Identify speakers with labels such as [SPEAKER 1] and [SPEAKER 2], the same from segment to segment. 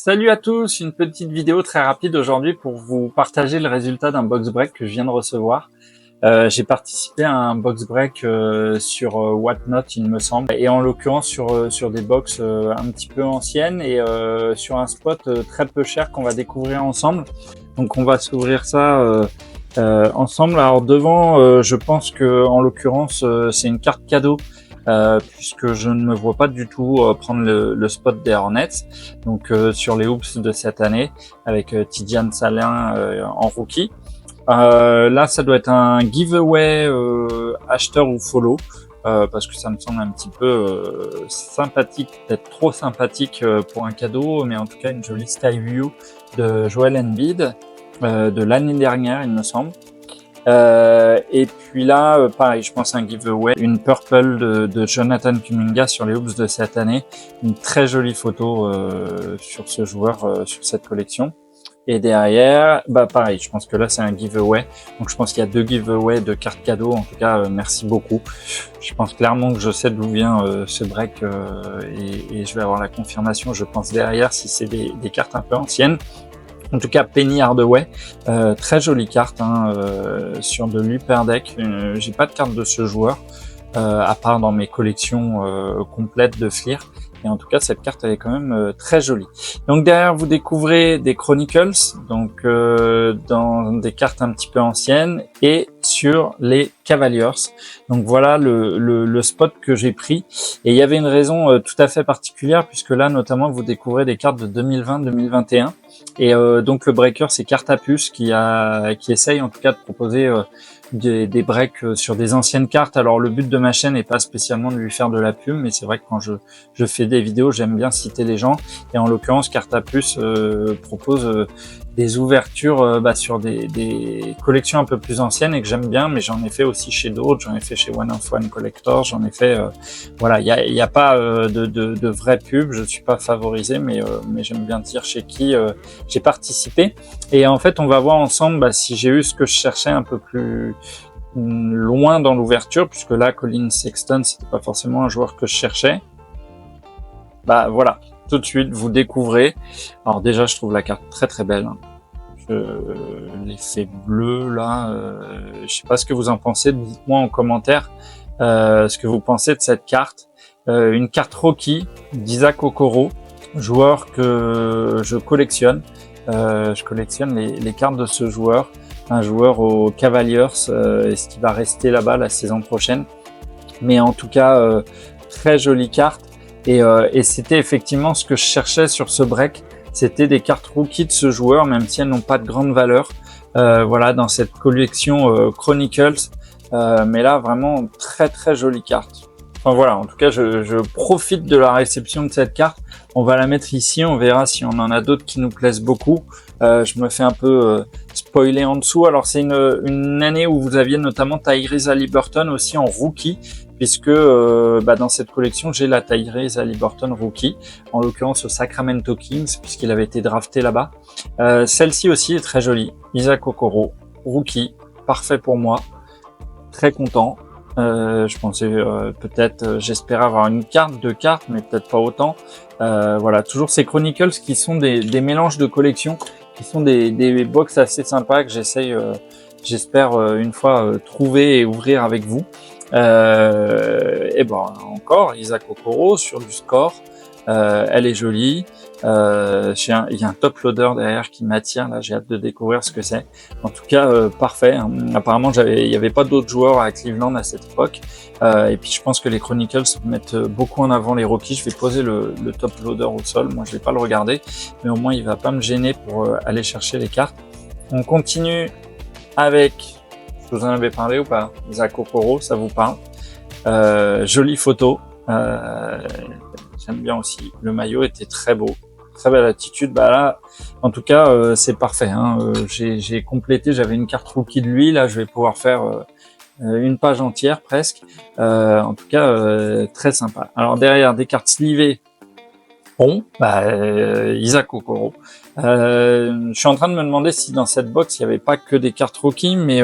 [SPEAKER 1] Salut à tous, une petite vidéo très rapide aujourd'hui pour vous partager le résultat d'un box break que je viens de recevoir. J'ai participé à un box break sur Whatnot, il me semble, et en l'occurrence sur des box un petit peu anciennes et sur un spot très peu cher qu'on va découvrir ensemble. Donc on va s'ouvrir ça ensemble. Alors devant, je pense que en l'occurrence c'est une carte cadeau. Puisque je ne me vois pas du tout prendre le spot des Hornets, donc sur les hoops de cette année, avec Tidjane Salin en rookie. Là, ça doit être un giveaway acheteur ou follow, parce que ça me semble un petit peu sympathique, peut-être trop sympathique pour un cadeau, mais en tout cas une jolie Sky View de Joel Embiid de l'année dernière, il me semble. Et puis là, pareil, je pense un giveaway, une purple de Jonathan Kuminga sur les hoops de cette année, une très jolie photo sur ce joueur, sur cette collection. Et derrière, bah pareil, je pense que là c'est un giveaway, donc je pense qu'il y a 2 giveaways de cartes cadeaux. En tout cas, merci beaucoup. Je pense clairement que je sais d'où vient ce break et je vais avoir la confirmation, je pense derrière, si c'est des cartes un peu anciennes. En tout cas, Penny Hardaway, très jolie carte sur de l'Upper Deck. J'ai pas de carte de ce joueur, à part dans mes collections complètes de Fleer. Et en tout cas, cette carte elle est quand même très jolie. Donc derrière, vous découvrez des Chronicles, donc dans des cartes un petit peu anciennes, et sur les Cavaliers. Donc voilà le spot que j'ai pris. Et il y avait une raison tout à fait particulière, puisque là, notamment, vous découvrez des cartes de 2020-2021. Et donc le breaker, c'est Cartapus qui essaye en tout cas de proposer des breaks sur des anciennes cartes. Alors le but de ma chaîne n'est pas spécialement de lui faire de la pub, mais c'est vrai que quand je fais des vidéos, j'aime bien citer les gens. Et en l'occurrence, Cartapus propose des ouvertures sur des collections un peu plus anciennes et que j'aime bien, mais j'en ai fait aussi chez d'autres. J'en ai fait chez One of One Collector, j'en ai fait voilà, il y a pas de vraie pub, je suis pas favorisé, mais j'aime bien dire chez qui j'ai participé. Et en fait, on va voir ensemble si j'ai eu ce que je cherchais un peu plus loin dans l'ouverture, puisque là, Colin Sexton, c'était pas forcément un joueur que je cherchais. Bah voilà, tout de suite, vous découvrez. Alors déjà, je trouve la carte très très belle. L'effet bleu là, je sais pas ce que vous en pensez, dites-moi en commentaire ce que vous pensez de cette carte. Une carte rookie d'Isaac Okoro, joueur que je collectionne. Je collectionne les cartes de ce joueur, un joueur aux Cavaliers, est-ce qu'il va rester là-bas la saison prochaine? Mais en tout cas, très jolie carte. Et c'était effectivement ce que je cherchais sur ce break. C'était des cartes rookies de ce joueur, même si elles n'ont pas de grande valeur. Voilà, dans cette collection Chronicles. Mais là, vraiment, très très jolie carte. Enfin voilà, en tout cas, je profite de la réception de cette carte. On va la mettre ici, on verra si on en a d'autres qui nous plaisent beaucoup. Je me fais un peu spoiler en dessous. Alors c'est une année où vous aviez notamment Tyrese Haliburton aussi en rookie, puisque dans cette collection, j'ai la Tyrese Haliburton rookie, en l'occurrence au Sacramento Kings, puisqu'il avait été drafté là-bas. Celle-ci aussi est très jolie. Isaac Okoro, rookie, parfait pour moi. Très content. Je pensais peut-être, j'espérais avoir une carte, 2 cartes, mais peut-être pas autant. Voilà, toujours ces Chronicles qui sont des mélanges de collections, qui sont des box assez sympas que j'essaye, j'espère une fois trouver et ouvrir avec vous. Et ben encore Isaac Okoro sur du score. Elle est jolie. Il y a un top loader derrière qui m'attire. Là, j'ai hâte de découvrir ce que c'est. En tout cas, parfait. Apparemment, il y avait pas d'autres joueurs à Cleveland à cette époque. Et puis, je pense que les Chronicles mettent beaucoup en avant les rookies. Je vais poser le top loader au sol. Moi, je vais pas le regarder, mais au moins, il va pas me gêner pour aller chercher les cartes. On continue avec. Je vous en avais parlé ou pas? Isaac Okoro, ça vous parle? Jolie photo. J'aime bien aussi. Le maillot était très beau. Très belle attitude. Bah là, en tout cas, c'est parfait. J'ai complété. J'avais une carte rookie de lui. Là, je vais pouvoir faire une page entière presque. En tout cas, très sympa. Alors derrière, des cartes slivées Bon, bah, Isaac Okoro. Je suis en train de me demander si dans cette box il n'y avait pas que des cartes rookie, mais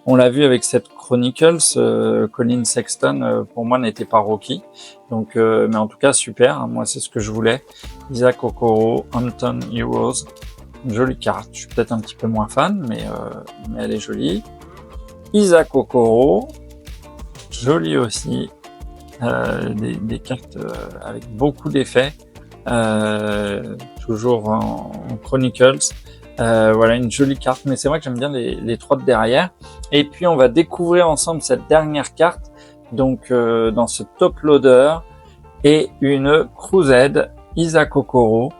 [SPEAKER 1] on l'a vu avec cette Chronicles, Colin Sexton pour moi n'était pas rookie. Donc, mais en tout cas super, hein, moi c'est ce que je voulais. Isaac Okoro, Hampton Heroes, une jolie carte. Je suis peut-être un petit peu moins fan, mais elle est jolie. Isaac Okoro, jolie aussi. Des cartes avec beaucoup d'effets. Toujours en Chronicles. Voilà une jolie carte, mais c'est vrai que j'aime bien les trois de derrière. Et puis on va découvrir ensemble cette dernière carte, donc dans ce top loader, et une Crusade Isaac Okoro.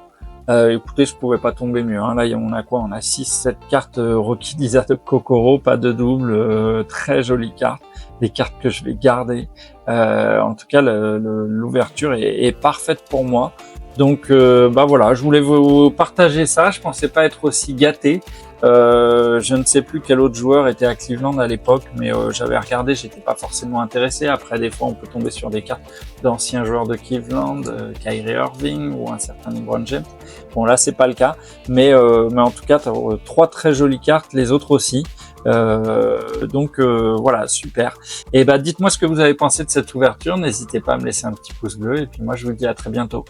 [SPEAKER 1] Écoutez, je pouvais pas tomber mieux, hein. Là on a quoi? On a 6-7 cartes rookie d'Isaac Okoro, pas de double, très jolie carte, des cartes que je vais garder. En tout cas l'ouverture est parfaite pour moi. Donc bah voilà, je voulais vous partager ça. Je pensais pas être aussi gâté. Je ne sais plus quel autre joueur était à Cleveland à l'époque, mais j'avais regardé, j'étais pas forcément intéressé. Après, des fois, on peut tomber sur des cartes d'anciens joueurs de Cleveland, Kyrie Irving ou un certain LeBron James. Bon, là, c'est pas le cas, mais en tout cas, tu as trois très jolies cartes, les autres aussi. Donc voilà, super. Et bah dites-moi ce que vous avez pensé de cette ouverture. N'hésitez pas à me laisser un petit pouce bleu. Et puis moi, je vous dis à très bientôt.